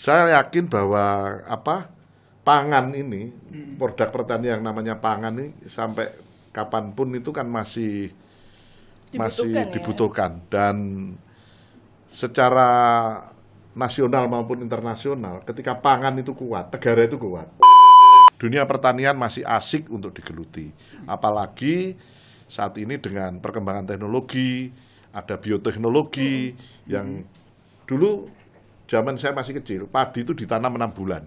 Saya yakin bahwa pangan ini, produk pertanian yang namanya pangan ini sampai kapanpun itu kan masih dibutuhkan. Dan secara nasional maupun internasional, ketika pangan itu kuat, negara itu kuat. Dunia pertanian masih asik untuk digeluti. Apalagi saat ini dengan perkembangan teknologi, ada bioteknologi yang dulu zaman saya masih kecil, padi itu ditanam 6 bulan.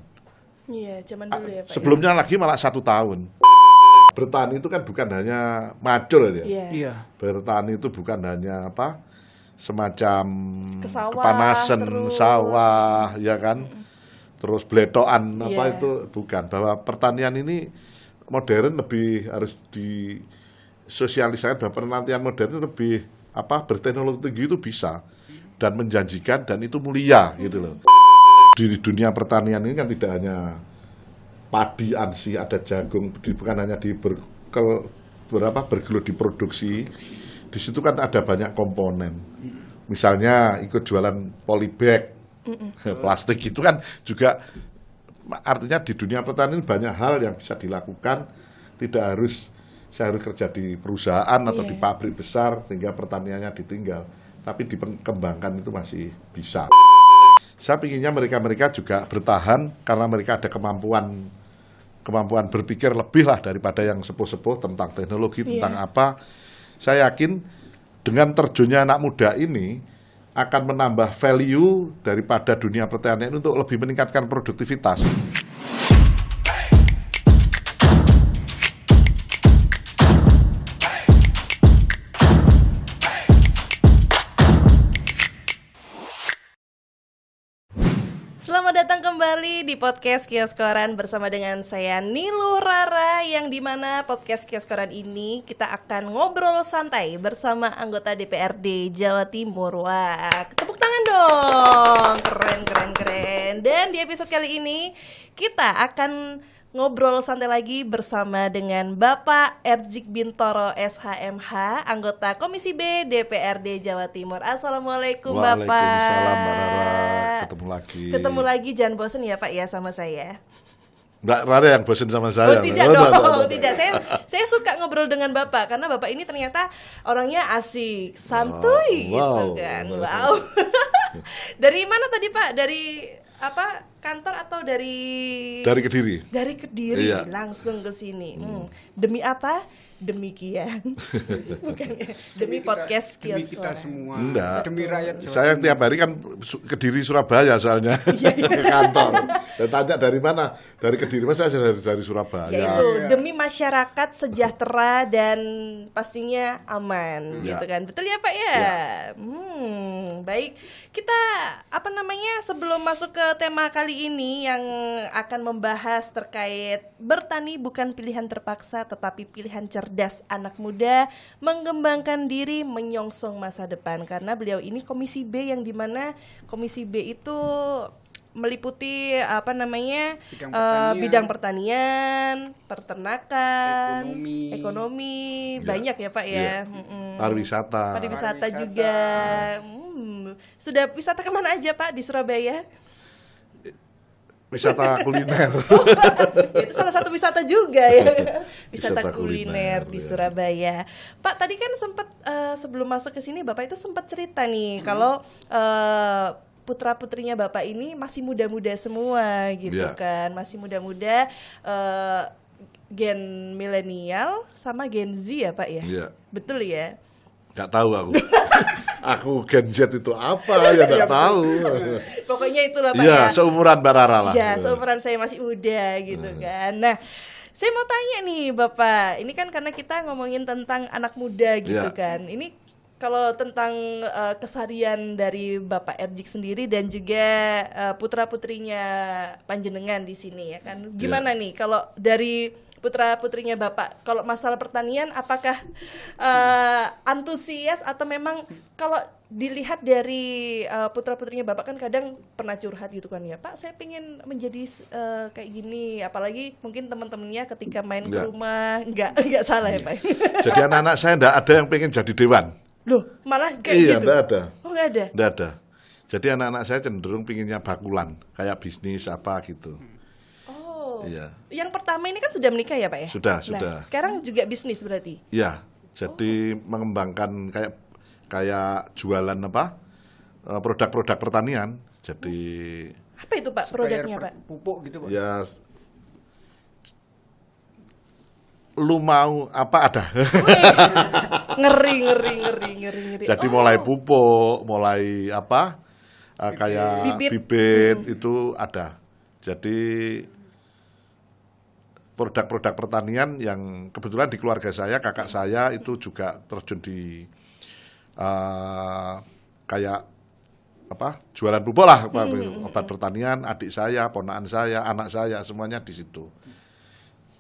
Iya, zaman dulu ya Pak. Sebelumnya lagi malah 1 tahun. Bertani itu kan bukan hanya macul ya. Iya. Bertani itu bukan hanya semacam Kesawah, kepanasan sawah, ya kan? Terus beletoan itu bukan. Bahwa pertanian ini modern lebih harus disosialisasikan, bahwa pertanian modern lebih berteknologi tinggi itu bisa dan menjanjikan dan itu mulia gitu loh. Di dunia pertanian ini kan tidak hanya padi ansih, ada jagung, bukan hanya bergelut diproduksi. Di situ kan ada banyak komponen. Misalnya ikut jualan polybag, plastik itu kan juga artinya di dunia pertanian banyak hal yang bisa dilakukan. Saya harus kerja di perusahaan atau di pabrik besar sehingga pertaniannya ditinggal. Tapi dikembangkan itu masih bisa. Saya pinginnya mereka juga bertahan karena mereka ada kemampuan berpikir lebih lah daripada yang sepuh-sepuh tentang teknologi, tentang apa. Saya yakin dengan terjunnya anak muda ini akan menambah value daripada dunia pertanian untuk lebih meningkatkan produktivitas. Selamat datang kembali di podcast Kios Koran bersama dengan saya Nilu Rara, yang dimana podcast Kios Koran ini kita akan ngobrol santai bersama anggota DPRD Jawa Timur. Wah, tepuk tangan dong, keren. Dan di episode kali ini kita akan ngobrol santai lagi bersama dengan Bapak Erdzik Bintoro SHMH, anggota Komisi B DPRD Jawa Timur. Assalamualaikum Bapak. Waalaikumsalam Mbak Rara, ketemu lagi. Jangan bosen ya Pak ya sama saya. Mbak Rara yang bosen sama saya. Tidak dong. Tidak. Saya suka ngobrol dengan Bapak karena Bapak ini ternyata orangnya asik, santuy gitu kan. Wow. Dari mana tadi Pak? Dari kantor atau dari Kediri? Dari Kediri, iya. Langsung ke sini. Demi apa? Demikian. Bukan ya? Demi podcast Kios Koran. Demi kita semua. Enggak. Demi rakyat Jawa. Saya tiap hari kan Kediri Surabaya soalnya ke kantor. Dan tanya dari mana? Dari Kediri, mas saya dari Surabaya. Yaitu demi masyarakat sejahtera dan pastinya aman, gitu kan. Betul ya Pak ya? Baik. Kita sebelum masuk ke tema kali ini yang akan membahas terkait bertani bukan pilihan terpaksa tetapi pilihan cerdas anak muda mengembangkan diri menyongsong masa depan, karena beliau ini Komisi B yang dimana Komisi B itu meliputi bidang pertanian, peternakan, ekonomi. Banyak ya Pak ya. Pariwisata juga. Sudah wisata kemana aja Pak di Surabaya? Wisata kuliner. Itu salah satu wisata juga ya. Wisata kuliner di Surabaya. Pak, tadi kan sempat sebelum masuk ke sini Bapak itu sempat cerita nih kalau putra-putrinya Bapak ini masih muda-muda semua gitu kan. Masih muda-muda, gen milenial sama gen Z ya Pak ya? Betul ya? Gak tahu aku. Aku Gen Z itu apa ya gak tahu. Pokoknya itulah Pak ya. Seumuran Mbak Rara lah. Ya, seumuran saya masih muda gitu kan. Nah, saya mau tanya nih Bapak, ini kan karena kita ngomongin tentang anak muda gitu kan. Ini kalau tentang keseharian dari Bapak Erdzik sendiri dan juga putra-putrinya panjenengan di sini ya kan. Gimana nih kalau dari putra-putrinya Bapak, kalau masalah pertanian apakah antusias atau memang kalau dilihat dari putra-putrinya Bapak kan kadang pernah curhat gitu kan ya, Pak saya pengen menjadi kayak gini, apalagi mungkin teman-temannya ketika main ke rumah, enggak salah ya Pak. Jadi anak-anak saya enggak ada yang pengen jadi dewan. Loh, malah kayak gitu? Enggak ada. Oh enggak ada? Enggak ada. Jadi anak-anak saya cenderung pinginnya bakulan, kayak bisnis apa gitu. Oh. Iya. Yang pertama ini kan sudah menikah ya Pak ya? Sudah, Nah, sudah. sekarang juga bisnis berarti? Iya, jadi mengembangkan kayak jualan apa? Produk-produk pertanian. Jadi Apa itu Pak produknya Pak? Pupuk gitu Pak. ya lu mau apa ada. Ngeri. Jadi mulai pupuk, mulai apa? Kayak Bibit. bibit itu ada. Jadi produk-produk pertanian yang kebetulan di keluarga saya, kakak saya itu juga terjun di kayak apa? Jualan pupuk lah, obat pertanian, adik saya, ponakan saya, anak saya semuanya di situ.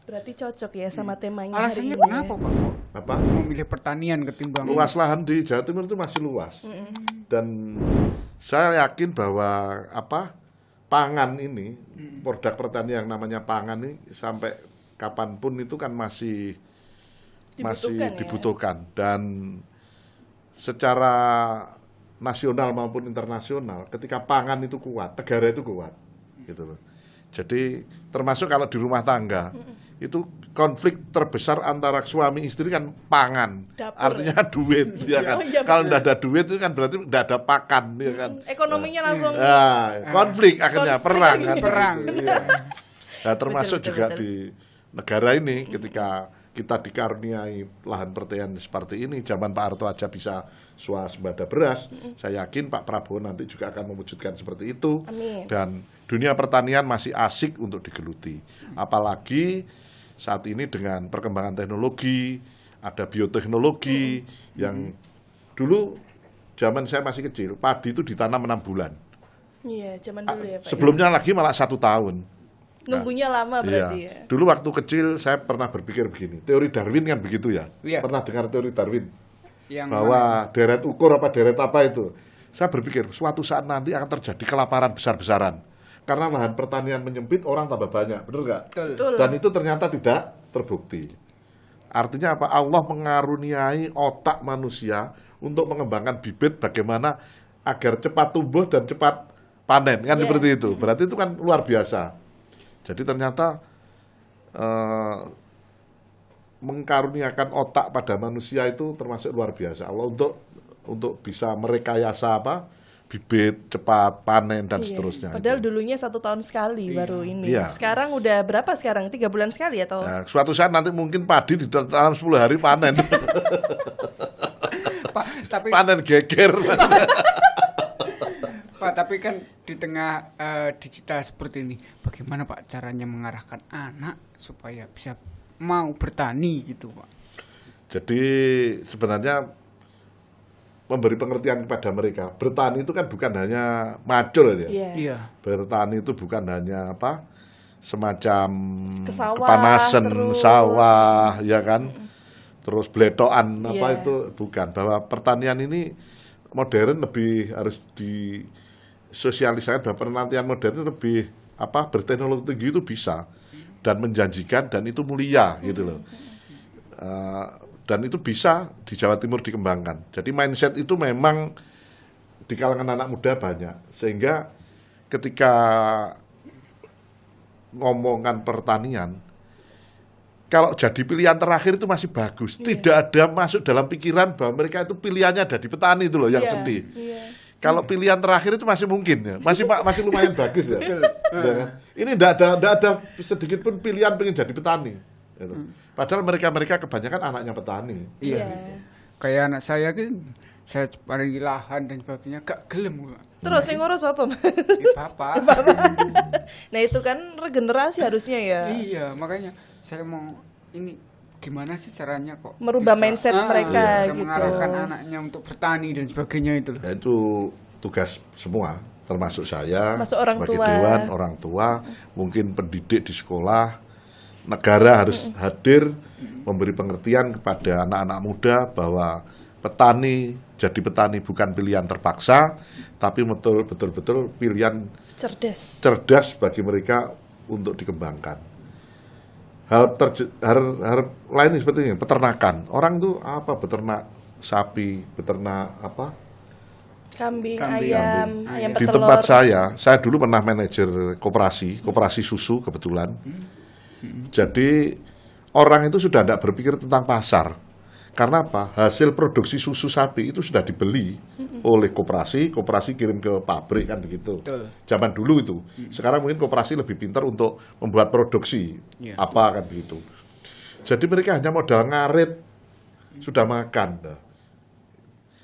Berarti cocok ya sama temanya Alasannya hari ini. kenapa Pak? Apa? Memilih pertanian ketimbang Luas lahan di Jawa Timur itu masih luas. Dan saya yakin bahwa apa? Pangan ini, produk pertanian yang namanya pangan ini sampai kapanpun itu kan masih Dibutuhkan ya? dibutuhkan. Dan secara nasional maupun internasional, ketika pangan itu kuat, negara itu kuat, gitu loh. Jadi termasuk kalau di rumah tangga itu konflik terbesar antara suami istri kan pangan, Dapur. artinya duit, ya kan. Oh, iya, Kalau benar. tidak ada duit itu kan berarti tidak ada pakan, ya kan. Ekonominya langsung Konflik akhirnya Konflik. perang kan. Perang. begitu, iya. Nah, termasuk Betul, juga betul. di negara ini ketika kita dikaruniai lahan pertanian seperti ini, zaman Pak Harto aja bisa swasembada beras, saya yakin Pak Prabowo nanti juga akan mewujudkan seperti itu. Amin. Dan dunia pertanian masih asik untuk digeluti. Apalagi saat ini dengan perkembangan teknologi, ada bioteknologi yang dulu zaman saya masih kecil, padi itu ditanam 6 bulan. Iya, zaman dulu ya Pak. Sebelumnya lagi malah 1 tahun. Nunggunya lama berarti ya. Iya. Dulu waktu kecil saya pernah berpikir begini, teori Darwin kan begitu ya. Iya. Pernah dengar teori Darwin? yang Bahwa deret ukur apa deret apa itu. Saya berpikir suatu saat nanti akan terjadi kelaparan besar-besaran. Karena lahan pertanian menyempit, orang tambah banyak, benar nggak? Betul. Dan itu ternyata tidak terbukti. Artinya apa? Allah mengaruniai otak manusia untuk mengembangkan bibit bagaimana agar cepat tumbuh dan cepat panen, kan Iya. seperti itu. Berarti itu kan luar biasa. Jadi ternyata mengkaruniakan otak pada manusia itu termasuk luar biasa. Allah untuk bisa merekayasa apa? Bibit cepat panen dan Iya. seterusnya. Padahal itu. dulunya 1 tahun sekali baru ini. Iya. Sekarang udah berapa sekarang? 3 bulan sekali atau? Nah, suatu saat nanti mungkin padi ditanam 10 hari panen. Pak, tapi Panen geger. Pak, tapi kan di tengah digital seperti ini, bagaimana Pak caranya mengarahkan anak supaya bisa mau bertani gitu Pak? Jadi sebenarnya memberi pengertian kepada mereka. Bertani itu kan bukan hanya macul ya. Iya. Iya. Bertani itu bukan hanya apa? Semacam Ke sawah, kepanasan terus. sawah, ya kan? Terus bletokan apa Iya. itu bukan. Bahwa pertanian ini modern lebih harus disosialisasikan bahwa pertanian modern itu lebih apa? Berteknologi tinggi itu bisa dan menjanjikan dan itu mulia gitu loh. Dan itu bisa di Jawa Timur dikembangkan. Jadi mindset itu memang di kalangan anak muda banyak. Sehingga ketika ngomongan pertanian, kalau jadi pilihan terakhir itu masih bagus. Tidak ada masuk dalam pikiran bahwa mereka itu pilihannya ada di petani itu loh yang Iya, sedih. iya. Kalau pilihan terakhir itu masih mungkin ya, masih lumayan bagus ya. Ya kan? Ini tidak ada sedikit pun pilihan pengen jadi petani. Gitu. Padahal mereka kebanyakan anaknya petani. Iya. Kayak anak saya kan, saya paling lahan dan sebagainya, gak gelem Pak. Terus yang ngurus apa? Bapak. Nah itu kan regenerasi harusnya ya. Iya, makanya saya mau ini gimana sih caranya kok Merubah bisa- mindset mereka bisa gitu. mengarahkan anaknya untuk bertani dan sebagainya itu loh. Ya, itu tugas semua, termasuk saya Termasuk orang sebagai tua. dewan, orang tua, mungkin pendidik di sekolah, negara harus hadir memberi pengertian kepada anak-anak muda bahwa jadi petani bukan pilihan terpaksa, tapi betul-betul pilihan cerdas bagi mereka untuk dikembangkan. Hal lain seperti ini, peternakan. Orang tuh apa? Beternak sapi, beternak apa? Kambing, Kambing. ayam Di petelur. tempat saya dulu pernah manajer koperasi susu kebetulan. Jadi orang itu sudah tidak berpikir tentang pasar. Karena apa? Hasil produksi susu sapi itu sudah dibeli oleh koperasi kirim ke pabrik kan begitu. Betul. Zaman dulu itu. Sekarang mungkin koperasi lebih pintar untuk membuat produksi Iya. apa kan begitu. Jadi mereka hanya modal ngarit sudah makan. Nah.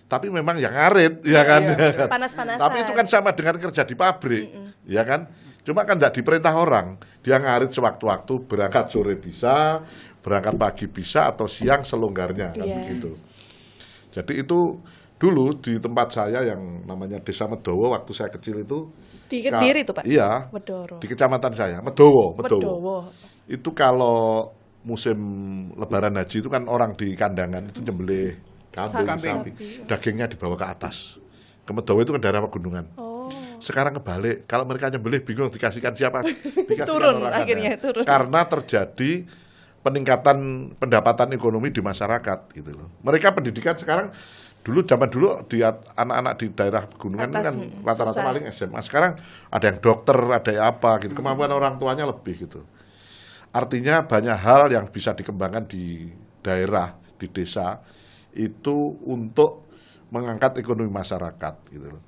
Tapi memang yang ngarit ya kan. Panas-panasan. Tapi itu kan sama dengan kerja di pabrik, ya kan? Cuma kan tidak diperintah orang. Dia ngarit sewaktu-waktu, berangkat sore bisa, berangkat pagi bisa, atau siang selonggarnya, kan Iya. begitu. Jadi itu dulu di tempat saya yang namanya Desa Medowo, waktu saya kecil itu. Di Kediri tuh Pak? Iya, Medoro. di kecamatan saya, Medowo. Medowo. Itu kalau musim Lebaran Haji itu kan orang di kandangan itu nyembelih kambing, Kambing. sapi, dagingnya dibawa ke atas. Ke Medowo itu kan daerah pegunungan. Oh. Sekarang kebalik, kalau mereka nyembelih bingung dikasihkan siapa? Dikasihkan Turun, orang akhirnya kandangan. turun. Karena terjadi peningkatan pendapatan ekonomi di masyarakat gitu loh. Mereka pendidikan sekarang zaman dulu anak-anak di daerah pegunungan itu Atas, kan rata-rata susah. paling SMA. Sekarang ada yang dokter, ada yang apa gitu. Kemampuan orang tuanya lebih gitu. Artinya banyak hal yang bisa dikembangkan di daerah, di desa itu untuk mengangkat ekonomi masyarakat gitu loh.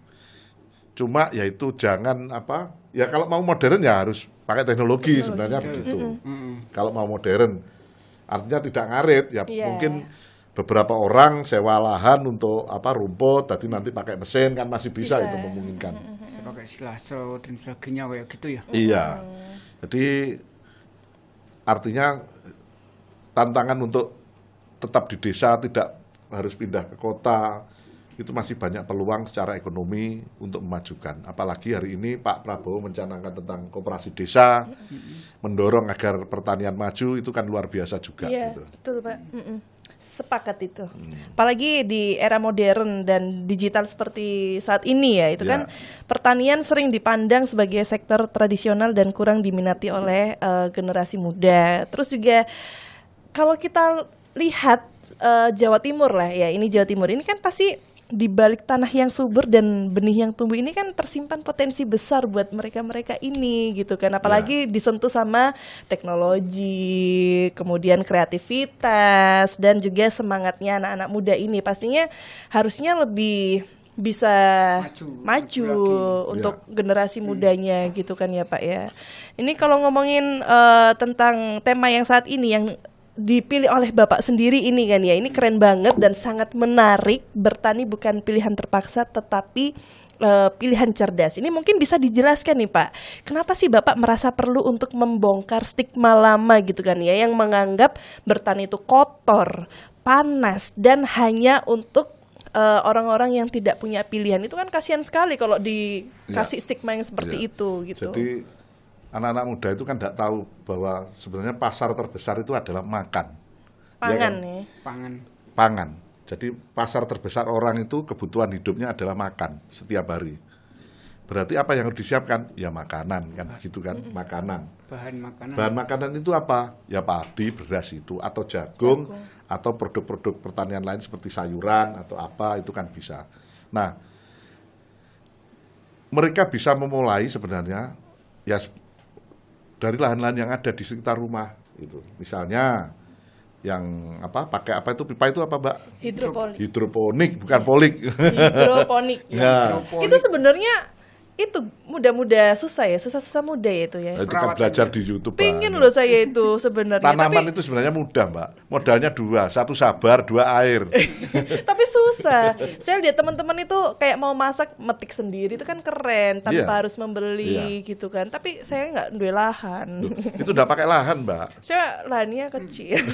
Cuma yaitu jangan ya kalau mau modern ya harus pakai teknologi sebenarnya begitu. Kalau mau modern artinya tidak ngarit ya Iya. mungkin beberapa orang sewa lahan untuk rumput, tadi nanti pakai mesin kan masih bisa. Bisa. Itu memungkinkan. Saya pakai silaso dan sebagainya kayak gitu ya. Iya. Jadi artinya tantangan untuk tetap di desa, tidak harus pindah ke kota, itu masih banyak peluang secara ekonomi untuk memajukan. Apalagi hari ini Pak Prabowo mencanangkan tentang koperasi desa, mendorong agar pertanian maju, itu kan luar biasa juga. Iya, Gitu. betul Pak. Sepakat itu. Apalagi di era modern dan digital seperti saat ini ya, itu kan pertanian sering dipandang sebagai sektor tradisional dan kurang diminati oleh generasi muda. Terus juga kalau kita lihat Jawa Timur lah ya, ini Jawa Timur ini kan pasti di balik tanah yang subur dan benih yang tumbuh ini kan tersimpan potensi besar buat mereka-mereka ini gitu kan, apalagi disentuh sama teknologi, kemudian kreativitas dan juga semangatnya anak-anak muda ini pastinya harusnya lebih bisa maju lagi. untuk generasi mudanya gitu kan ya Pak ya. Ini kalau ngomongin tentang tema yang saat ini yang dipilih oleh Bapak sendiri ini kan ya, ini keren banget dan sangat menarik. Bertani bukan pilihan terpaksa tetapi pilihan cerdas. Ini mungkin bisa dijelaskan nih Pak, kenapa sih Bapak merasa perlu untuk membongkar stigma lama gitu kan ya, yang menganggap bertani itu kotor, panas dan hanya untuk orang-orang yang tidak punya pilihan. Itu kan kasihan sekali kalau dikasih stigma yang seperti itu gitu. Jadi anak-anak muda itu kan tidak tahu bahwa sebenarnya pasar terbesar itu adalah makan. Pangan kan? nih. Pangan. Jadi pasar terbesar orang itu kebutuhan hidupnya adalah makan setiap hari. Berarti apa yang harus disiapkan? Ya makanan kan, begitu kan? Makanan. Bahan makanan itu apa? Ya padi, beras itu, atau jagung, atau produk-produk pertanian lain seperti sayuran atau apa itu kan bisa. Nah, mereka bisa memulai sebenarnya ya dari lahan-lahan yang ada di sekitar rumah itu. Misalnya yang pakai apa itu pipa itu apa Mbak? Hidroponik bukan polik. Hidroponik. Ya. Itu sebenarnya itu muda-muda susah ya, susah-susah muda ya itu ya. Itu kan belajar di YouTube. Pingin loh saya itu sebenarnya. Tanaman itu sebenarnya mudah Mbak. Modalnya dua, satu sabar, dua air. Tapi susah. Saya lihat teman-teman itu kayak mau masak metik sendiri itu kan keren tanpa harus membeli gitu kan. Tapi saya nggak duwe lahan. Itu udah pakai lahan Mbak. Saya lahannya kecil.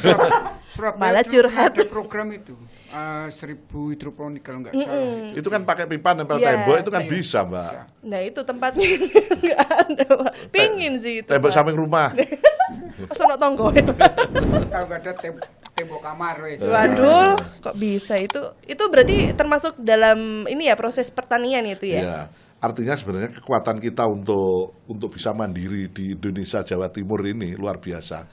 Surabaya Malah curhat. ada program itu 1000 hidroponik kalau nggak salah. Itu kan pakai pipa nempel Iya. tembok itu kan bisa Mbak. Nah itu tempatnya nggak ada Pak. Pingin sih itu Tembok Pak. samping rumah. Sono tonggo. Kalau nggak ada tembok kamar wes. Waduh, kok bisa itu? Itu berarti termasuk dalam ini ya proses pertanian itu ya? Iya. Artinya sebenarnya kekuatan kita untuk bisa mandiri di Indonesia Jawa Timur ini luar biasa.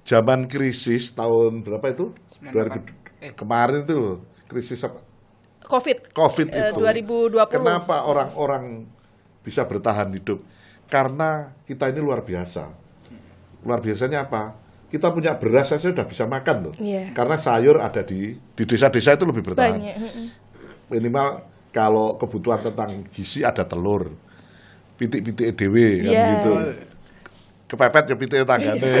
Zaman krisis tahun berapa itu? 2000 kemarin itu loh, krisis apa? COVID itu. 2020. Kenapa orang-orang bisa bertahan hidup? Karena kita ini luar biasa. Luar biasanya apa? Kita punya beras saja sudah bisa makan loh. Iya. Karena sayur ada di desa-desa itu lebih bertahan. Banyak. Minimal kalau kebutuhan tentang gizi ada telur, pitik-pitik EDW kan Iya. gitu. Kepepet ya pitik tanggane.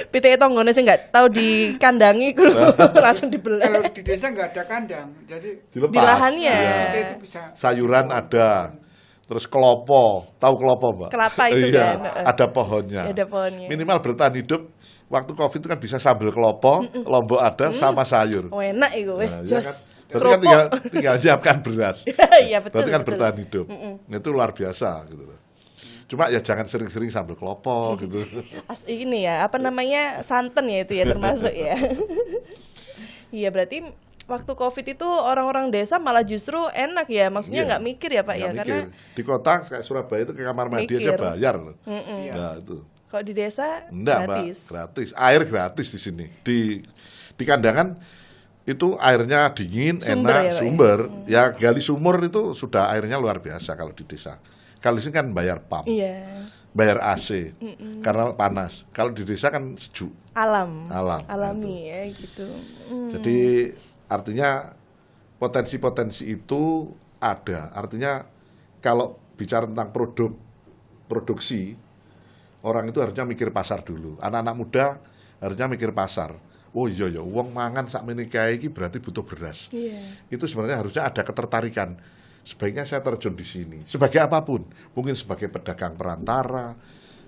Pitike tanggane sing nggak tahu dikandangi ku lho, langsung Kalau dibelah. di desa nggak ada kandang, jadi Dilepas. Di lahannya. Iya. itu bisa. Sayuran ada. Terus kelopo, tahu kelopo, Mbak? Kelapa itu Iya, kan. ada pohonnya. Ada pohonnya. Minimal bertahan hidup. Waktu Covid itu kan bisa sambil kelopo, lombok ada sama sayur. Oh, enak iku wis Nah, iya jos. kan? Berarti kan tinggal siapkan beras. Iya betul. Berarti kan betul. bertahan hidup. Itu luar biasa gitu loh. Cuma ya jangan sering-sering sambil kelopo gitu. Ini ya, apa namanya? Santan ya itu ya termasuk ya. Iya, berarti waktu Covid itu orang-orang desa malah justru enak ya. Maksudnya Iya. nggak mikir ya, Pak Nggak ya, karena mikir. Di kota kayak Surabaya itu ke kamar mandi aja Mikir. bayar loh. Iya. Nah, itu. kalau di desa Enggak, gratis. Mbak, gratis. Air gratis di sini. Di kandangan itu airnya dingin, Sumber enak, ya, Pak, ya? sumber. Ya gali sumur itu sudah airnya luar biasa kalau di desa. Kalau di sini kan bayar pump, Iya. bayar AC, karena panas. Kalau di desa kan sejuk. Alam. Alam, Alami ya gitu. Jadi artinya potensi-potensi itu ada. Artinya kalau bicara tentang produksi, orang itu harusnya mikir pasar dulu. Anak-anak muda harusnya mikir pasar. Oh iya ya, uang mangan sak menikahi iki berarti butuh beras. Iya. Itu sebenarnya harusnya ada ketertarikan. Sebaiknya saya terjun di sini. Sebagai apapun, mungkin sebagai pedagang perantara,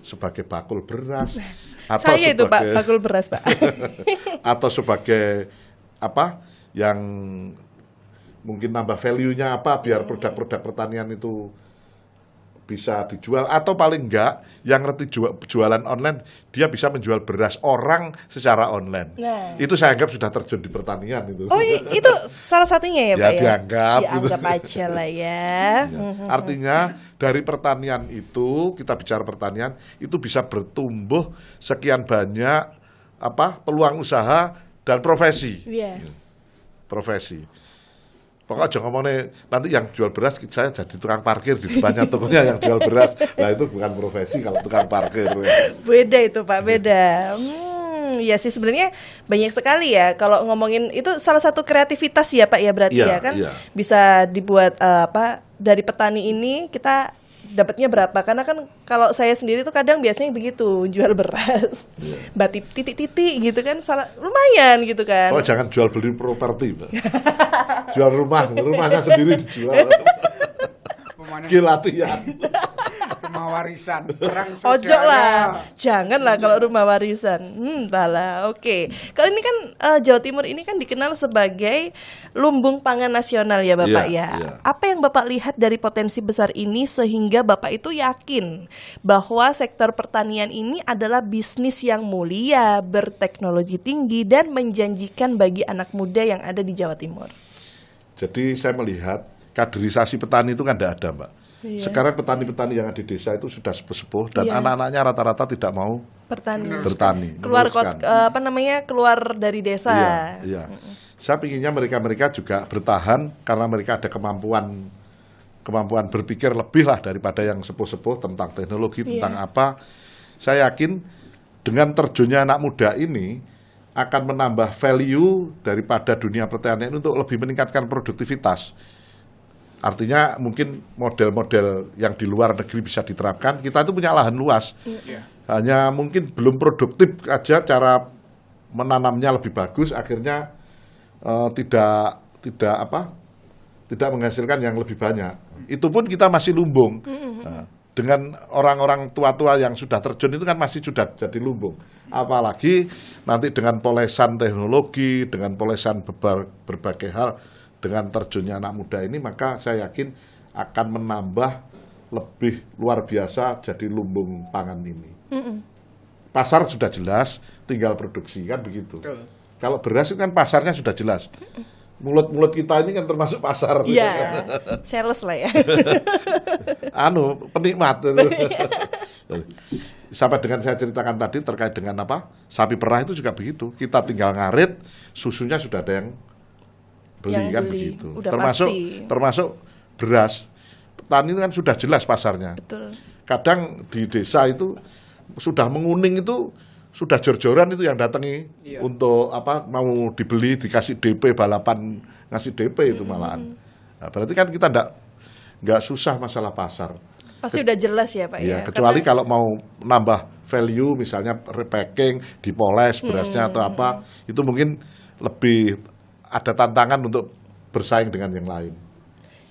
sebagai bakul beras, atau Saya itu Pak, sebagai bakul beras Pak. atau sebagai apa yang mungkin nambah value-nya apa biar produk-produk pertanian itu bisa dijual, atau paling enggak yang ngerti jualan online dia bisa menjual beras orang secara online. Nah. Itu saya anggap sudah terjun di pertanian itu. Oh itu salah satunya ya Ya, Pak ya? dianggap gitu. Dianggap aja lah ya. Ya. Artinya dari pertanian itu, kita bicara pertanian itu bisa bertumbuh sekian banyak apa peluang usaha dan profesi. Iya. Profesi. Pokoknya jangan ngomongnya nanti yang jual beras saya jadi tukang parkir di depannya tokonya yang jual beras. Nah itu bukan profesi kalau tukang parkir. Beda itu Pak, beda. Ya sih sebenarnya banyak sekali ya kalau ngomongin itu salah satu kreativitas ya Pak ya berarti Iya, ya kan iya. bisa dibuat apa dari petani ini kita dapatnya berapa, karena kan kalau saya sendiri tuh kadang biasanya begitu jual beras batik titik-titik gitu kan lumayan gitu kan. Oh jangan jual beli properti, Mbak. Jual rumahnya sendiri dijual. Pemanen Latihan. rumah warisan perang Ojo saudara. lah, jangan lah kalau rumah warisan. Entahlah, oke. Kalau ini kan Jawa Timur ini kan dikenal sebagai lumbung pangan nasional ya Bapak Iya, ya. iya. Apa yang Bapak lihat dari potensi besar ini sehingga Bapak itu yakin bahwa sektor pertanian ini adalah bisnis yang mulia, berteknologi tinggi dan menjanjikan bagi anak muda yang ada di Jawa Timur? Jadi saya melihat kaderisasi petani itu kan tidak ada, Mbak. Iya. Sekarang petani-petani yang ada di desa itu sudah sepuh-sepuh dan Iya. anak-anaknya rata-rata tidak mau bertani. Keluar meneruskan. keluar dari desa. Iya, iya. Saya pinginnya mereka juga bertahan karena mereka ada kemampuan berpikir lebih lah daripada yang sepuh-sepuh tentang teknologi, tentang apa. Saya yakin dengan terjunnya anak muda ini akan menambah value daripada dunia pertanian untuk lebih meningkatkan produktivitas. Artinya mungkin model-model yang di luar negeri bisa diterapkan. Kita itu punya lahan luas. Iya. Hanya mungkin belum produktif aja, cara menanamnya lebih bagus, akhirnya tidak menghasilkan yang lebih banyak. Itu pun kita masih lumbung. Nah, dengan orang-orang tua-tua yang sudah terjun itu kan masih sudah jadi lumbung. Apalagi nanti dengan polesan teknologi, dengan polesan berbagai hal, dengan terjunnya anak muda ini, maka saya yakin akan menambah lebih luar biasa jadi lumbung pangan ini. Pasar sudah jelas, tinggal produksi kan begitu. Betul. Kalau beras itu kan pasarnya sudah jelas. Mulut-mulut kita ini kan termasuk pasar. Iya, sales lah ya. Penikmat. Sampai dengan saya ceritakan tadi terkait dengan apa? Sapi perah itu juga begitu. Kita tinggal ngarit, susunya sudah ada yang beli Yang kan beli. begitu. Udah Termasuk beras. Petani itu kan sudah jelas pasarnya. Betul. Kadang di desa itu sudah menguning itu sudah jor-joran itu yang datangi untuk apa mau dibeli dikasih DP balapan ngasih DP itu malahan. Nah, berarti kan kita nggak susah masalah pasar. Pasti udah jelas ya Pak Ya, ya. kecuali kalau mau nambah value misalnya repacking, dipoles berasnya atau apa, itu mungkin lebih ada tantangan untuk bersaing dengan yang lain.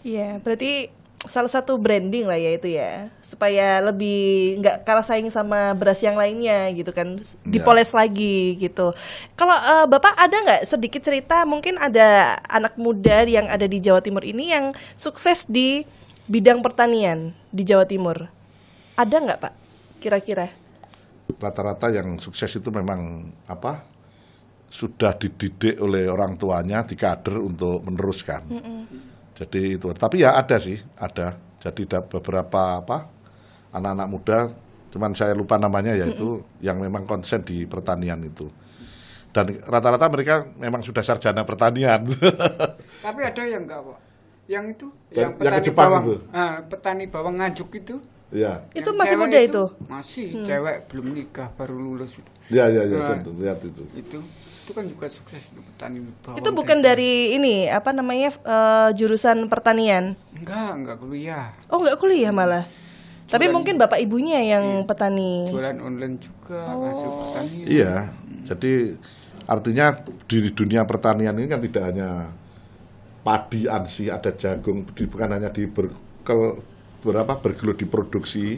Iya, berarti salah satu branding lah ya itu ya, supaya lebih nggak kalah saing sama beras yang lainnya gitu kan, dipoles lagi gitu. Kalau Bapak ada nggak sedikit cerita, mungkin ada anak muda yang ada di Jawa Timur ini yang sukses di bidang pertanian di Jawa Timur, ada nggak Pak kira-kira? Rata-rata yang sukses itu memang apa sudah dididik oleh orang tuanya, dikader untuk meneruskan. Jadi itu, tapi ya ada sih, ada. Jadi ada beberapa apa anak-anak muda, cuman saya lupa namanya yaitu yang memang konsen di pertanian itu. Dan rata-rata mereka memang sudah sarjana pertanian. Tapi ada yang enggak, Pak. Yang itu, Yang petani ke Jepang bawang. itu? Petani bawang Nganjuk itu. Ya, Itu Yang masih cewek muda itu? Masih, cewek belum nikah, baru lulus itu. ya, Nah, saya lihat itu. Itu kan juga sukses itu petani bawang. Itu bukan dari ini apa namanya jurusan pertanian? Enggak kuliah. Oh nggak kuliah malah. Tapi mungkin bapak ibunya yang petani. Jualan online juga, hasil pertanian. Iya, jadi artinya di dunia pertanian ini kan tidak hanya padi, ansi, ada jagung, bukan hanya bergelut di produksi.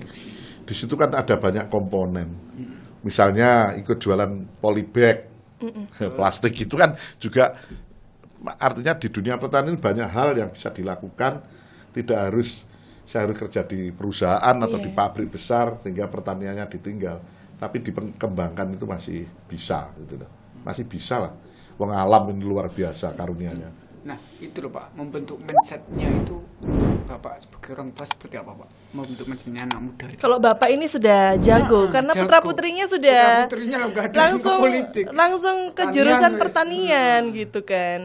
Di situ kan ada banyak komponen. Misalnya ikut jualan polybag, plastik itu kan juga artinya di dunia pertanian banyak hal yang bisa dilakukan, tidak harus saya harus kerja di perusahaan atau di pabrik besar sehingga pertaniannya ditinggal, tapi dikembangkan itu masih bisa gitu loh. Masih bisa lah. Wong alam ini luar biasa karunianya. Nah, itu loh Pak, membentuk mindsetnya itu Bapak sebagai orang tua seperti apa Pak? Membentuk mindsetnya anak muda itu. Kalau bapak ini sudah jago karena jago. putra putrinya sudah Putra-putrinya lo nggak ada yang ke politik. langsung ke Pertanian jurusan wes. pertanian gitu kan.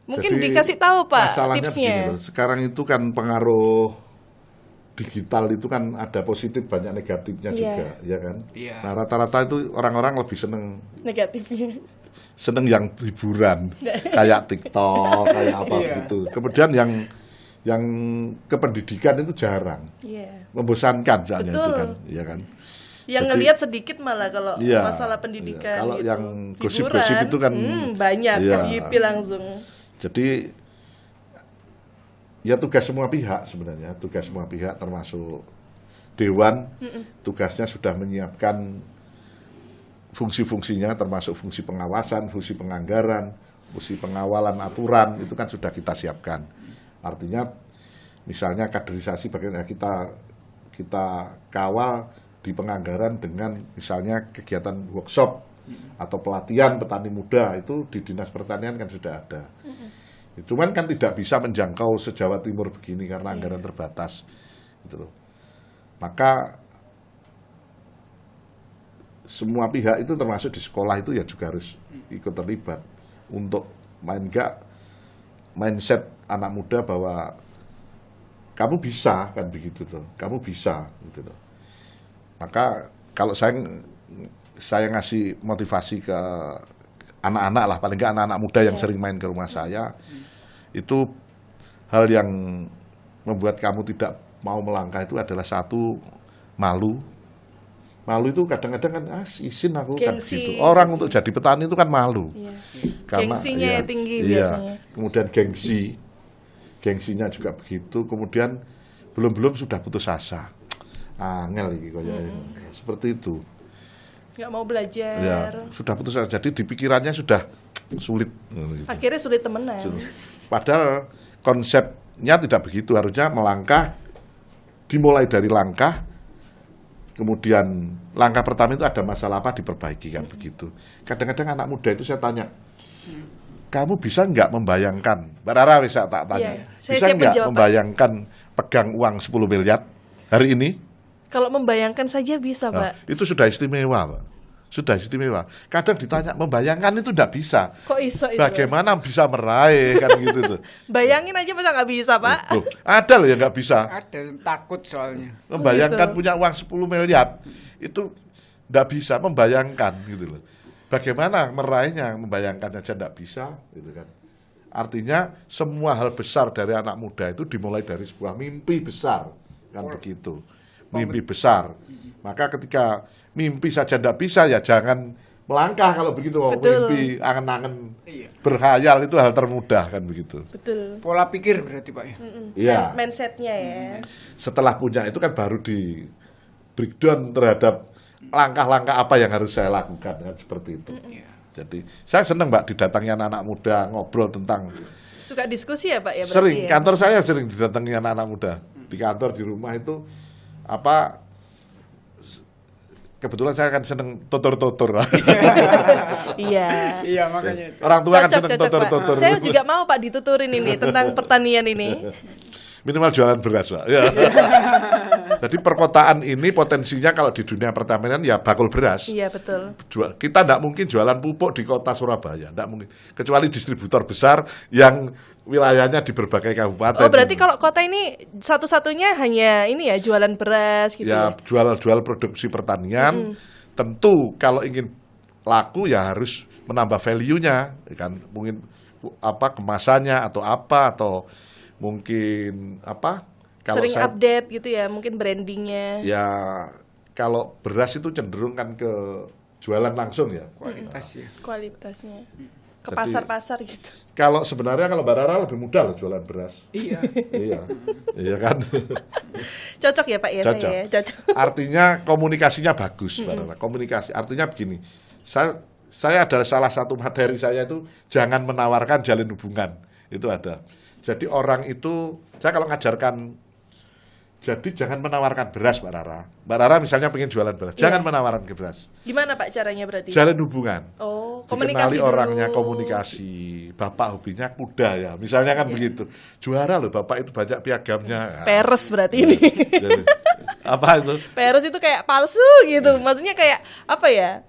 Mungkin Jadi, dikasih tahu Pak masalahnya tipsnya. begini loh, sekarang itu kan pengaruh digital itu kan ada positif banyak negatifnya juga, ya kan? Iya. Nah rata-rata itu orang-orang lebih Negatifnya. seneng yang hiburan, kayak TikTok, kayak apa Iya. gitu. Kemudian yang kependidikan itu jarang, Iya. membosankan soalnya itu Betul. kan, ya kan? Yang Jadi- ngelihat sedikit malah kalau Iya, masalah pendidikan iya. Kalau gitu. yang gosip-gosip Hiburan, itu kan, banyak iya. FYP langsung. Jadi ya tugas semua pihak sebenarnya, tugas semua pihak termasuk Dewan, tugasnya sudah menyiapkan fungsi-fungsinya termasuk fungsi pengawasan, fungsi penganggaran, fungsi pengawalan aturan itu kan sudah kita siapkan. Artinya misalnya kaderisasi bagaimana kita kawal di penganggaran dengan misalnya kegiatan workshop atau pelatihan petani muda itu di Dinas Pertanian kan sudah ada. Cuman kan tidak bisa menjangkau se-Jawa Timur begini karena anggaran terbatas. Gitu loh. Maka semua pihak itu termasuk di sekolah itu ya juga harus ikut terlibat untuk mindset anak muda bahwa kamu bisa kan begitu tuh, kamu bisa gitu loh. Maka kalau saya ngasih motivasi ke anak-anak lah, paling nggak anak-anak muda yang sering main ke rumah saya, itu hal yang membuat kamu tidak mau melangkah itu adalah satu, malu. Malu itu kadang-kadang kan izin aku kan Gengsi. begitu. Orang untuk jadi petani itu kan malu. Iya. Karena Gengsinya ya, tinggi iya. biasanya. Kemudian gengsinya juga begitu. Kemudian belum sudah putus asa. Angel iki koyo seperti itu. Nggak mau belajar. Ya, sudah putus asa. Jadi di pikirannya sudah sulit. Gitu. Akhirnya sulit temenan. Padahal konsepnya tidak begitu. Harusnya melangkah, dimulai dari langkah, kemudian langkah pertama itu ada masalah apa diperbaiki kan begitu. Kadang-kadang anak muda itu saya tanya, kamu bisa nggak membayangkan, Mbak Rara bisa tak tanya, Iya, saya bisa siap nggak menjawab, Pak. membayangkan pegang uang 10 miliar hari ini? Kalau membayangkan saja bisa Nah, Pak. itu sudah istimewa, Pak. sudah istimewa. Kadang ditanya membayangkan itu tidak bisa. Kok iso itu? Bagaimana bisa meraih kan gitu tuh. Bayangin aja masa nggak bisa, Pak? Loh, ada loh yang nggak bisa. Ada yang takut soalnya. Membayangkan gitu. punya uang 10 miliar itu tidak bisa membayangkan gitu loh. Bagaimana meraihnya, membayangkan aja tidak bisa gitu kan. Artinya semua hal besar dari anak muda itu dimulai dari sebuah mimpi besar kan begitu. Mimpi besar. Maka ketika mimpi saja tidak bisa ya jangan melangkah kalau begitu. Betul. Mimpi, angen-angen, Iya. berkhayal itu hal termudah kan begitu. Betul. Pola pikir berarti Pak ya. Iya. Mindsetnya ya. Setelah punya itu kan baru di breakdown terhadap langkah-langkah apa yang harus saya lakukan kan seperti itu. Jadi saya senang Mbak didatangi anak-anak muda ngobrol tentang Suka diskusi ya, Pak ya? Berarti sering ya? kantor saya sering didatangi anak-anak muda di kantor di rumah itu apa kebetulan saya kan seneng tutur-tutur. Iya. Iya makanya itu. Orang tua kan Cocok, seneng cocok, Pak. tutur-tutur. Saya juga mau Pak dituturin ini tentang pertanian ini. Minimal jualan beras, Pak. Ya. Jadi perkotaan ini potensinya kalau di dunia pertanian ya bakul beras. Iya, betul. Kita tidak mungkin jualan pupuk di kota Surabaya, tidak mungkin. Kecuali distributor besar yang wilayahnya di berbagai kabupaten. Oh, berarti kalau kota ini satu-satunya hanya ini ya, jualan beras gitu Ya ya? jual produksi pertanian. Tentu kalau ingin laku ya harus menambah value-nya, ya kan? Mungkin apa kemasannya atau mungkin apa? Kalau Sering saya, update gitu ya, mungkin brandingnya. ya kalau beras itu cenderung kan ke jualan langsung ya. Kualitas ya. Kualitasnya. Ke Jadi- pasar-pasar gitu. Kalau sebenarnya kalau Mbak Rara lebih mudah loh jualan beras. Iya. Iya, iya kan. Cocok ya Pak ya Cocok. saya ya? Cocok. Artinya komunikasinya bagus, Mbak Rara. Komunikasi. Artinya begini, saya adalah salah satu materi saya itu jangan menawarkan jalin hubungan. Itu ada. Jadi orang itu, saya kalau ngajarkan, jadi jangan menawarkan beras, Mbak Rara. Mbak Rara misalnya pengen jualan beras, jangan menawarkan ke beras. Gimana Pak caranya berarti? Jalin hubungan. Oh, Dikenali komunikasi dulu. orangnya, komunikasi. Bapak hobinya kuda ya, misalnya kan begitu. Juara loh, Bapak itu banyak piagamnya. Peres berarti ini. Jadi, apa itu? Peres itu kayak palsu gitu. Maksudnya kayak apa ya?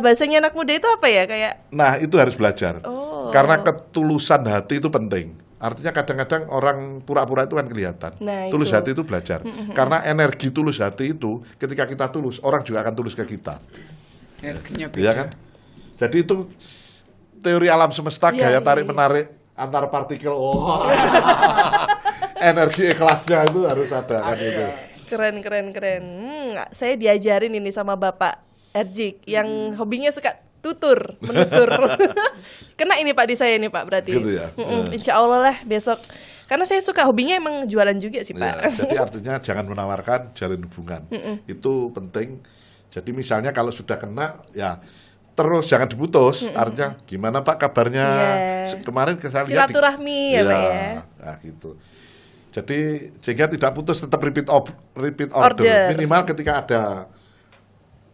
Bahasanya anak muda itu apa ya? Kayak Nah, itu harus belajar. Oh. Karena ketulusan hati itu penting. Artinya kadang-kadang orang pura-pura itu kan kelihatan. Nah, tulus itu. hati itu belajar. Karena energi tulus hati itu ketika kita tulus, orang juga akan tulus ke kita. Energinya beda. Iya kan? Jadi itu teori alam semesta, Iya, gaya iya, tarik iya. menarik antar partikel. Oh. Energi ikhlasnya itu harus ada kan itu. keren. Saya diajarin ini sama Bapak Erjik yang hobinya suka menutur. Kena ini Pak di saya ini Pak berarti. Gitu ya? Insya Allah lah besok. Karena saya suka hobinya emang jualan juga sih Pak. Ya, jadi artinya jangan menawarkan jalin hubungan. Itu penting. Jadi misalnya kalau sudah kena ya terus jangan diputus. Artinya gimana Pak kabarnya? Iya. Kemarin saya lihat Silaturahmi ya, Pak ya. Nah, gitu. Jadi sehingga tidak putus, tetap repeat order. Order. Minimal ketika ada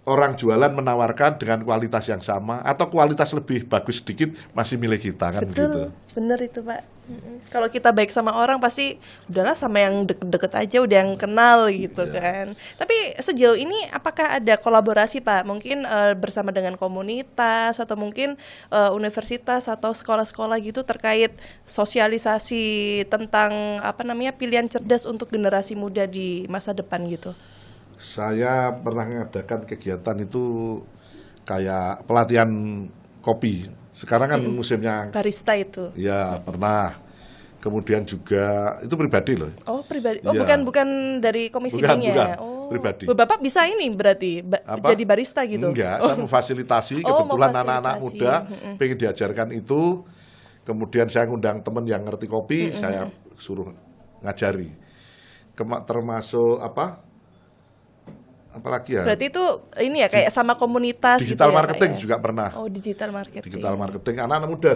orang jualan menawarkan dengan kualitas yang sama atau kualitas lebih bagus sedikit masih milik kita kan begitu. Betul, bener itu Pak. Kalau kita baik sama orang pasti udahlah sama yang deket-deket aja, udah yang kenal gitu kan. Tapi sejauh ini apakah ada kolaborasi Pak? Mungkin bersama dengan komunitas atau mungkin universitas atau sekolah-sekolah gitu terkait sosialisasi tentang apa namanya pilihan cerdas untuk generasi muda di masa depan gitu. Saya pernah mengadakan kegiatan itu kayak pelatihan kopi. Sekarang kan musimnya Barista itu. ya pernah. Kemudian juga itu pribadi loh. Oh pribadi. Oh Iya. bukan dari komisi Bukan, B-nya. bukan. Oh. Pribadi. Bapak bisa ini berarti Apa? jadi barista gitu. Enggak, saya memfasilitasi. Oh, Kebetulan anak-anak memfasilitasi. muda pengen diajarkan itu. Kemudian saya ngundang teman yang ngerti kopi, saya suruh ngajari. Termasuk apalagi ya? Berarti itu ini ya kayak sama komunitas Digital gitu ya, marketing Pak, ya? juga pernah. Oh, digital marketing. Digital marketing anak-anak muda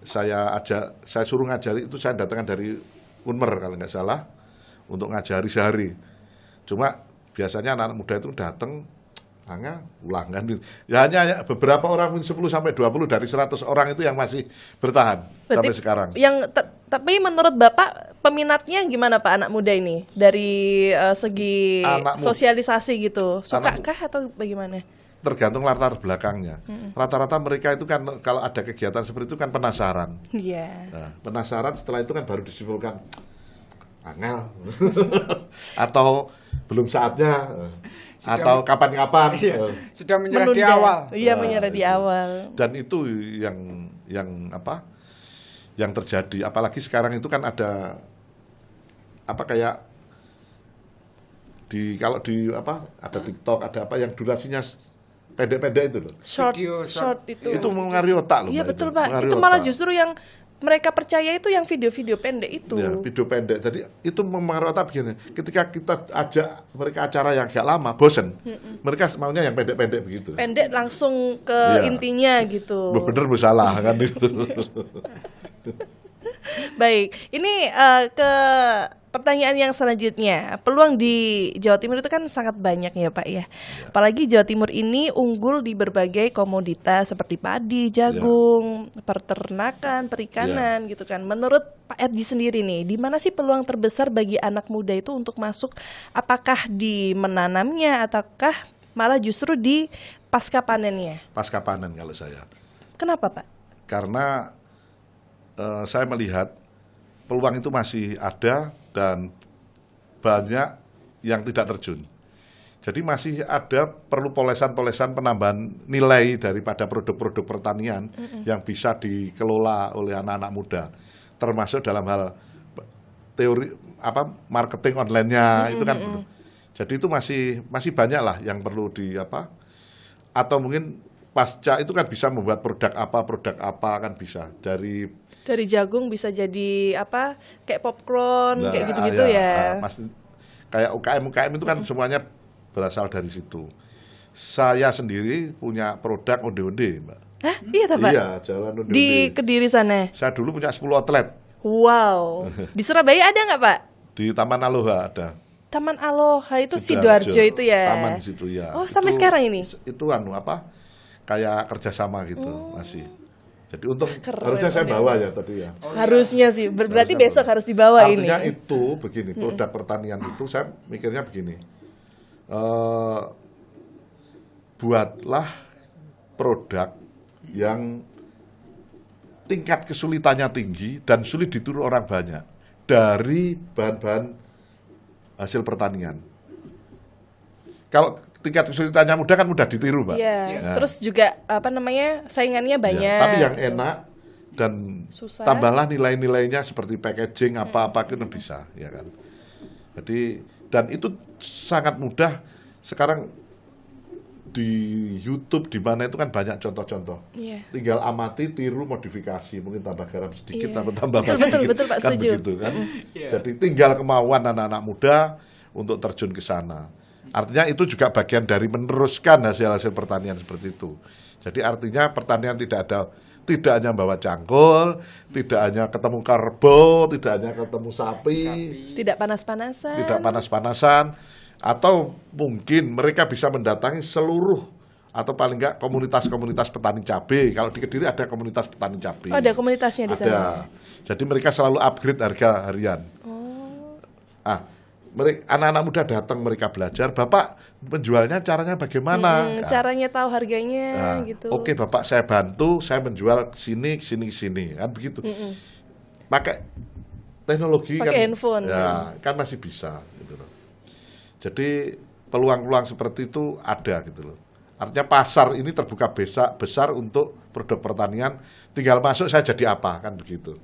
saya suruh ngajari itu. Saya datangkan dari Unmer kalau nggak salah untuk ngajari sehari. Cuma biasanya anak-anak muda itu datang ulangan. Ya hanya beberapa orang, 10 sampai 20 dari 100 orang itu yang masih bertahan Berarti sampai sekarang. Tapi menurut Bapak peminatnya gimana Pak anak muda ini dari segi Anak mu- sosialisasi gitu? Sukakah atau bagaimana? tergantung latar belakangnya. Rata-rata mereka itu kan kalau ada kegiatan seperti itu kan penasaran. Iya. Nah, penasaran setelah itu kan baru disimpulkan angel atau belum saatnya atau kapan-kapan. Sudah menyerah di Menunda. awal. Iya, menyerah di itu. awal. Dan itu yang terjadi. Apalagi sekarang itu kan ada kayak kalau di ada TikTok, ada yang durasinya pendek-pendek itu loh. Video Short itu. Itu mengaruhi otak loh. Iya, Mbak, betul, itu. Pak. Mengaruhi Itu malah otak. justru yang mereka percaya itu yang video-video pendek itu. Ya, video pendek. Jadi itu mempengaruhi otak begini. Ketika kita ajak mereka acara yang agak lama, bosen. Mereka maunya yang pendek-pendek begitu. Pendek langsung ke Iya. intinya gitu. Loh, bener salah kan itu. Baik, ini ke pertanyaan yang selanjutnya. Peluang di Jawa Timur itu kan sangat banyak ya Pak ya. Apalagi Jawa Timur ini unggul di berbagai komoditas seperti padi, jagung, peternakan, perikanan gitu kan. Menurut Pak Erji sendiri nih, di mana sih peluang terbesar bagi anak muda itu untuk masuk? Apakah di menanamnya ataukah malah justru di pasca panennya? Pasca panen kalau saya. Kenapa Pak? Karena saya melihat peluang itu masih ada dan banyak yang tidak terjun. Jadi masih ada perlu polesan-polesan penambahan nilai daripada produk-produk pertanian yang bisa dikelola oleh anak-anak muda. Termasuk dalam hal teori marketing online-nya itu kan belum. Jadi itu masih banyak lah yang perlu atau mungkin pasca itu kan bisa membuat produk apa kan bisa Dari jagung bisa jadi kayak popcorn, Nah, kayak gitu-gitu ya. Pasti kayak UKM itu kan semuanya berasal dari situ. Saya sendiri punya produk onde-onde, Mbak. Hah? Iya tak Pak? Iya, jalan onde-onde. Di Kediri sana. Saya dulu punya 10 outlet Wow. Di Surabaya ada nggak Pak? di Taman Aloha ada. Taman Aloha itu Sidoarjo. Sidoarjo itu ya. Taman di situ ya. Oh, sampai sekarang ini? Itu kayak kerjasama gitu masih. Jadi untuk Keren, harusnya saya onde-onde. bawa ya tadi ya. Harusnya sih. Berarti Harusnya besok bawa. harus dibawa Artinya ini. itu begini, produk pertanian itu saya mikirnya begini. Buatlah produk yang tingkat kesulitannya tinggi dan sulit ditiru orang banyak dari bahan-bahan hasil pertanian. Kalau tingkat kesulitannya mudah kan mudah ditiru, Mbak. Iya. Nah. Terus juga saingannya banyak. Ya, tapi yang enak dan Susah. tambahlah nilai-nilainya seperti packaging apa-apa itu bisa, ya kan. Jadi dan itu sangat mudah sekarang di YouTube di mana itu kan banyak contoh-contoh. Iya. Tinggal amati, tiru, modifikasi, mungkin tambah garam sedikit, Iya. tambah Betul, sedikit, betul, Pak, kan setuju. begitu kan. Jadi tinggal kemauan anak-anak muda untuk terjun ke sana. Artinya itu juga bagian dari meneruskan hasil-hasil pertanian seperti itu. Jadi artinya pertanian tidak hanya bawa cangkul, tidak hanya ketemu karbo, tidak hanya ketemu sapi. Tidak panas-panasan. Tidak panas-panasan, atau mungkin mereka bisa mendatangi seluruh atau paling enggak komunitas-komunitas petani cabai. Kalau di Kediri ada komunitas petani cabai. Oh, ada komunitasnya di sana. Ada. Jadi mereka selalu upgrade harga harian. Anak-anak muda datang, mereka belajar, Bapak menjualnya caranya bagaimana? Nah, Caranya tahu harganya gitu. Oke, Bapak saya bantu, saya menjual sini, kan begitu. Pakai teknologi Pakai handphone, ya, kan masih bisa gitu loh. Jadi peluang-peluang seperti itu ada gitu loh. Artinya pasar ini terbuka besar untuk produk pertanian, tinggal masuk saya jadi apa, kan begitu.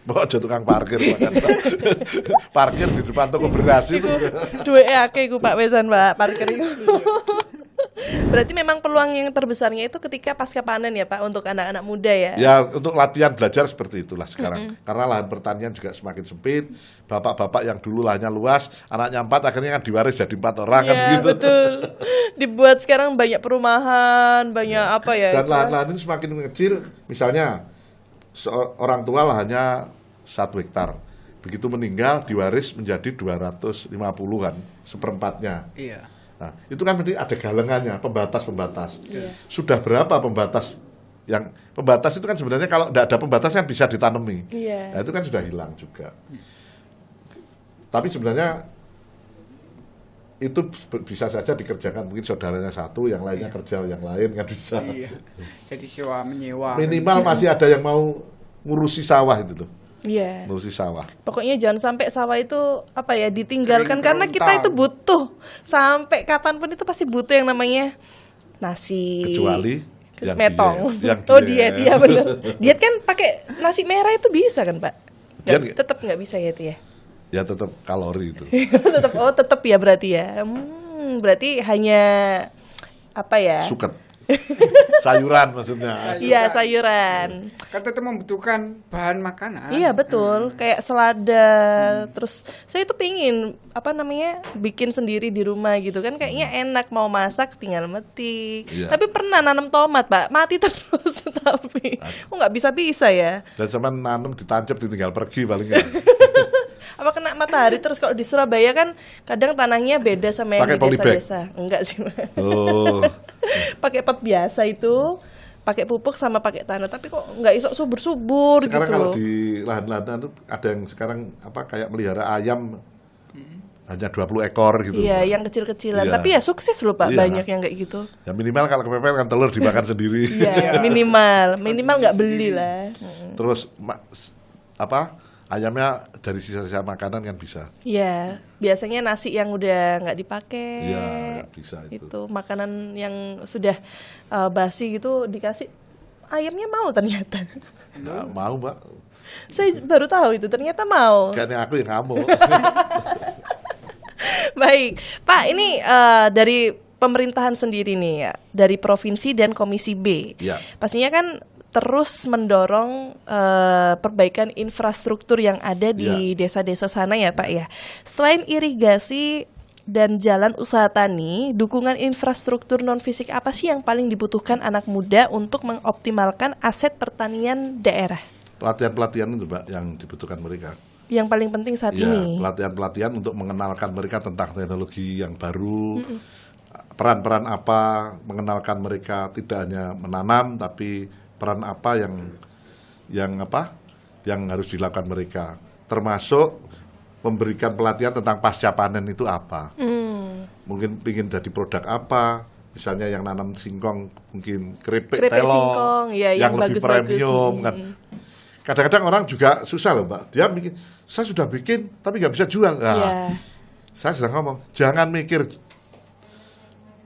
Bawa aja tukang parkir, kan. Parkir di depan toko beras itu. Duwe akeh iku Pak Wesan Pak parkir iku. Berarti memang peluang yang terbesarnya itu ketika pasca panen ya Pak untuk anak-anak muda ya. Ya untuk latihan belajar seperti itulah sekarang. Karena lahan pertanian juga semakin sempit. Bapak-bapak yang dulu lahannya luas, anaknya 4 akhirnya kan diwaris jadi 4 orang kan Iya, begitu. betul. Dibuat sekarang banyak perumahan, banyak apa ya. Dan itu. lahan-lahan ini semakin kecil, misalnya orang tua lahannya 1 hektar. Begitu meninggal diwaris menjadi 250-an, seperempatnya. Iya. Nah, itu kan berarti ada galengannya, pembatas-pembatas. Iya. Sudah berapa pembatas itu kan sebenarnya kalau tidak ada pembatas kan bisa ditanami. Iya. Nah, itu kan sudah hilang juga. Tapi sebenarnya itu bisa saja dikerjakan mungkin saudaranya satu, yang lainnya kerja yang lain kan bisa. Iya. Jadi sewa menyewa. Minimal masih ada yang mau ngurusi sawah itu loh. Iya. Ngurusi sawah. Pokoknya jangan sampai sawah itu apa ya ditinggalkan, Kering karena kita kerontang. itu butuh sampai kapanpun itu pasti butuh yang namanya nasi. Kecuali yang metong. diet, yang Oh diet. diet, iya benar. Diet kan pakai nasi merah itu bisa kan Pak? Diet nggak? Tetap nggak bisa ya itu ya. Ya tetap kalori itu. tetap ya berarti ya. Berarti hanya apa ya? Suket. Sayuran maksudnya. Iya sayuran. Kan tetap membutuhkan bahan makanan. Iya betul, kayak selada. Terus saya itu pingin apa namanya bikin sendiri di rumah gitu kan, kayaknya enak, mau masak tinggal metik. Iya. Tapi pernah nanam tomat Pak, mati terus tapi nggak bisa ya. Dan sama nanam ditancap ditinggal pergi paling nggak. Apa kena matahari terus? Kalau di Surabaya kan kadang tanahnya beda sama yang Pakai di polybag? desa-desa. Enggak sih Pak. Oh. Pakai pot biasa itu, pakai pupuk sama pakai tanah, tapi kok nggak iso subur-subur Sekarang gitu kalau loh. di lahan-lahan itu ada yang sekarang apa kayak melihara ayam hanya 20 ekor gitu. Iya, yang kecil-kecilan. Iya. Tapi ya sukses loh Pak, Iya. banyak yang kayak gitu. Ya minimal kalau kepepet kan telur dimakan sendiri. Iya, minimal nggak beli lah. Terus apa ayamnya dari sisa-sisa makanan kan bisa. Iya, biasanya nasi yang udah nggak dipakai. Iya, bisa itu. Itu makanan yang sudah basi gitu dikasih, ayamnya mau ternyata. Nggak mau mbak. Saya baru tahu itu ternyata mau. Kayaknya aku yang ngamuk. Baik, Pak, ini dari pemerintahan sendiri nih ya, dari provinsi dan Komisi B. Iya. Pastinya kan terus mendorong perbaikan infrastruktur yang ada di desa-desa sana ya Pak ya. Selain irigasi dan jalan usaha tani, dukungan infrastruktur non-fisik apa sih yang paling dibutuhkan anak muda untuk mengoptimalkan aset pertanian daerah? Pelatihan-pelatihan itu mbak yang dibutuhkan mereka. Yang paling penting saat Ya, ini. pelatihan-pelatihan untuk mengenalkan mereka tentang teknologi yang baru, peran-peran apa, mengenalkan mereka tidak hanya menanam, tapi peran apa yang harus dilakukan mereka, termasuk memberikan pelatihan tentang pasca panen itu apa. Mungkin ingin jadi produk apa, misalnya yang nanam singkong mungkin keripik Keripik telong, singkong, ya, yang lebih bagus-bagus. premium kan. Kadang-kadang orang juga susah loh mbak, dia bikin, saya sudah bikin tapi nggak bisa jual. Nah, Iya. saya sudah ngomong, jangan mikir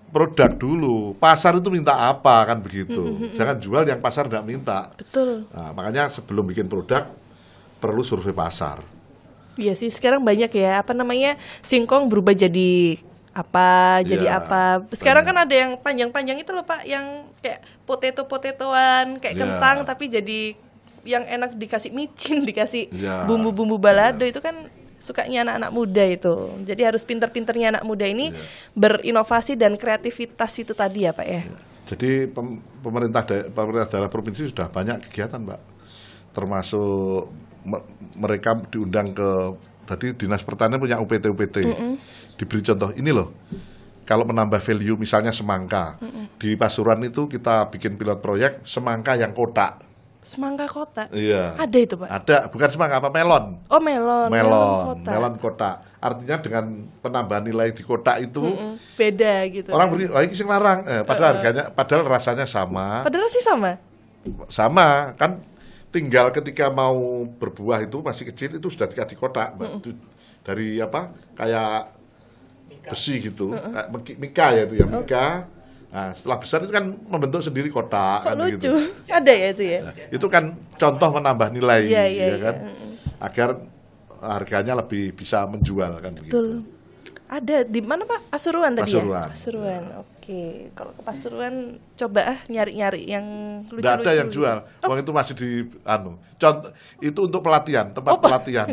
produk dulu, pasar itu minta apa kan begitu. Jangan jual yang pasar tidak minta. Betul. Nah, makanya sebelum bikin produk perlu survei pasar. Iya sih, sekarang banyak ya, apa namanya, singkong berubah jadi apa, jadi Iya, apa. Sekarang banyak. kan ada yang panjang-panjang itu loh Pak, yang kayak potato-potatoan, kayak Iya. kentang, tapi jadi yang enak dikasih micin, dikasih Iya, bumbu-bumbu balado, itu kan sukanya anak-anak muda itu. Jadi harus pinter-pinternya anak muda ini berinovasi dan kreativitas itu tadi ya Pak ya. Jadi pemerintah daerah provinsi sudah banyak kegiatan mbak, termasuk mereka diundang ke, tadi dinas pertanian punya UPT, diberi contoh ini loh, kalau menambah value misalnya semangka, di Pasuruan itu kita bikin pilot proyek semangka yang kotak. Semangka kotak. Iya. Ada itu Pak. Ada, bukan semangka apa, melon. Oh melon kotak. Melon kotak. Artinya dengan penambahan nilai di kotak itu Beda gitu. orang beri, oh ini sing larang, padahal harganya, padahal rasanya sama. Padahal sih sama. Sama kan, tinggal ketika mau berbuah itu masih kecil itu sudah dikasih kotak mbak. Itu dari apa kayak besi gitu, kayak mika ya itu ya, mika. Nah, setelah besar itu kan membentuk sendiri kotak Kok kan lucu. gitu. Ada ya itu ya. Nah, itu kan contoh menambah nilai Iya, iya, ya kan, iya. agar harganya lebih bisa menjual kan begitu. Betul. Ada di mana Pak? Pasuruan tadi Pasuruan. ya? Pasuruan. Oke. Kalau ke Pasuruan coba nyari-nyari yang lucu-lucu. Nggak ada yang jual. Uang itu masih di contoh itu untuk pelatihan, tempat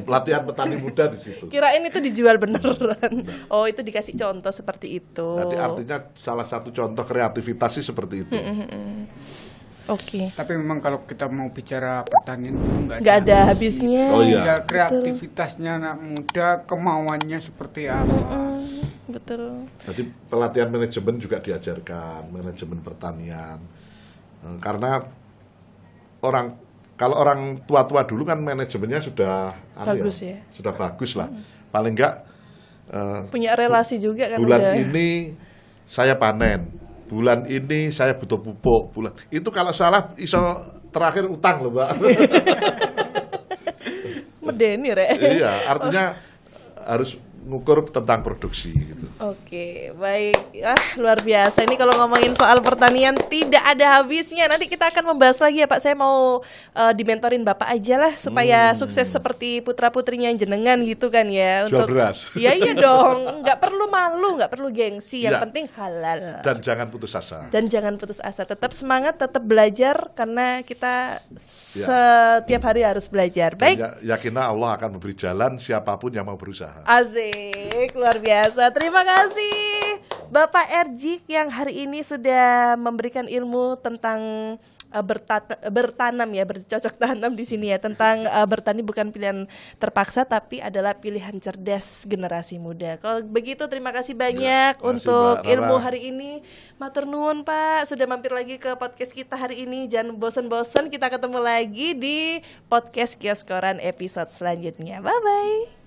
pelatihan petani muda di situ. Kirain itu dijual beneran. Oh, itu dikasih contoh seperti itu. Jadi artinya salah satu contoh kreativitas sih seperti itu. Oke. Tapi memang kalau kita mau bicara pertanian Nggak ada habisnya. Oh, iya. Ya, kreativitasnya anak muda, kemauannya seperti apa. Betul. Jadi pelatihan manajemen juga diajarkan, manajemen pertanian. Karena kalau orang tua-tua dulu kan manajemennya sudah Bagus ya. sudah bagus lah. Paling enggak Punya relasi juga kan bulan udah. ini saya panen, bulan ini saya butuh pupuk, bulan itu kalau salah iso terakhir utang loh Mbak. Medeni rek. Iya, artinya harus ngukur tentang produksi gitu. Oke, baik. Luar biasa. Ini kalau ngomongin soal pertanian tidak ada habisnya. Nanti kita akan membahas lagi ya Pak. Saya mau dimentorin Bapak aja lah supaya sukses seperti putra-putrinya jenengan gitu kan ya. Jual beras. Iya dong. Nggak perlu malu, nggak perlu gengsi. Yang Iya. penting halal. Dan jangan putus asa. Dan jangan putus asa. Tetap semangat, tetap belajar karena kita setiap hari harus belajar. Dan Baik. yakinlah Allah akan memberi jalan siapapun yang mau berusaha. Asik, luar biasa. Terima kasih Bapak Erjik yang hari ini sudah memberikan ilmu tentang bertanam ya, bercocok tanam di sini ya, tentang bertani bukan pilihan terpaksa tapi adalah pilihan cerdas generasi muda. Kalau begitu terima kasih banyak Terima kasih, untuk Mbak ilmu Rara. hari ini. Matur nuwun Pak, sudah mampir lagi ke podcast kita hari ini. Jangan bosan-bosan, kita ketemu lagi di podcast Kios Koran episode selanjutnya. Bye bye.